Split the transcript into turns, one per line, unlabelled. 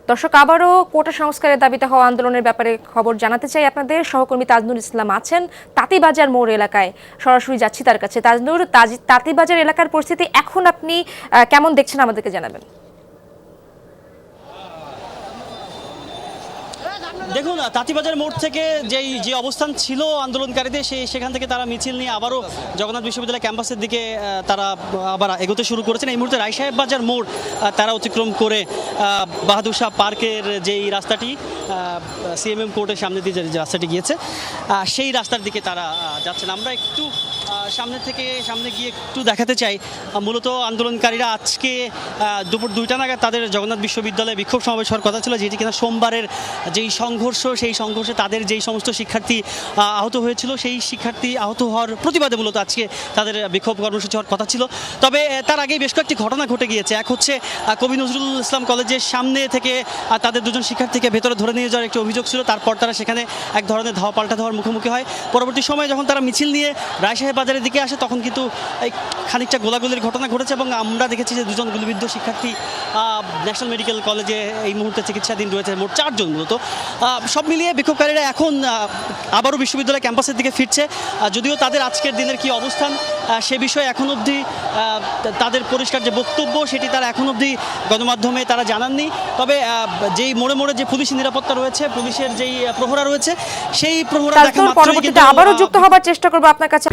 দর্শক, আবারও কোটা সংস্কারের দাবিতে হওয়া আন্দোলনের ব্যাপারে খবর জানাতে চাই আপনাদের। সহকর্মী তাজনুর ইসলাম আছেন তাঁতিবাজার মোড় এলাকায়, সরাসরি যাচ্ছি তার কাছে। তাজনুর, তাঁতিবাজার এলাকার পরিস্থিতি এখন আপনি কেমন দেখছেন আমাদেরকে জানাবেন।
দেখুন, তাঁতিবাজার মোড় থেকে যে অবস্থান ছিল আন্দোলনকারীদের সেখান থেকে তারা মিছিল নিয়ে আবারও জগন্নাথ বিশ্ববিদ্যালয় ক্যাম্পাসের দিকে তারা আবার এগোতে শুরু করেছেন। এই মুহূর্তে রায়সাহেব বাজার মোড় তারা অতিক্রম করে বাহাদুর শাহ পার্কের যেই রাস্তাটি সিএমএম কোর্টের সামনে দিয়ে যে রাস্তাটি গিয়েছে সেই রাস্তার দিকে তারা যাচ্ছেন। আমরা একটু সামনে গিয়ে একটু দেখাতে চাই। মূলত আন্দোলনকারীরা আজকে দুপুর 2টা নাগাদ তাদের জগন্নাথ বিশ্ববিদ্যালয়ে বিক্ষোভ সমাবেশ হওয়ার কথা ছিল, যেটি কিনা সোমবারের যেই সেই সংঘর্ষে তাদের যেই সমস্ত শিক্ষার্থী আহত হয়েছিল, সেই শিক্ষার্থী আহত হওয়ার প্রতিবাদে মূলত আজকে তাদের বিক্ষোভ কর্মসূচি হওয়ার কথা ছিল। তবে তার আগেই বেশ কয়েকটি ঘটনা ঘটে গিয়েছে। এক হচ্ছে কবি নজরুল ইসলাম কলেজের সামনে থেকে তাদের দুজন শিক্ষার্থীকে ভেতরে ধরে নিয়ে যাওয়ার একটি অভিযোগ ছিল। তারপর তারা সেখানে এক ধরনের পাল্টা ধাওয়ার মুখোমুখি হয়। পরবর্তী সময়ে যখন তারা মিছিল নিয়ে রায়সাহেব বাজারের দিকে আসে, তখন কিন্তু খানিকটা গোলাগুলির ঘটনা ঘটেছে এবং আমরা দেখেছি যে দুজন গুলিবিদ্ধ শিক্ষার্থী ন্যাশনাল মেডিকেল কলেজে এই মুহূর্তে চিকিৎসাধীন রয়েছে, মোট 4 জন। মূলত সব মিলিয়ে বিক্ষোভকারীরা এখন আবারও বিশ্ববিদ্যালয় ক্যাম্পাসের দিকে ফিরছে। যদিও তাদের আজকের দিনের কি অবস্থান সে বিষয়ে এখন অবধি তাদের পরিষ্কার যে বক্তব্য সেটি তারা এখন অবধি গণমাধ্যমে তারা জানাননি। তবে যেই মোড়ে মোড়ে যে পুলিশি নিরাপত্তা রয়েছে, পুলিশের যেই প্রহরা রয়েছে, সেই প্রহরা দেখা মাত্রই
পরবর্তীতে আবারও যুক্ত হবার চেষ্টা করবো আপনার কাছে।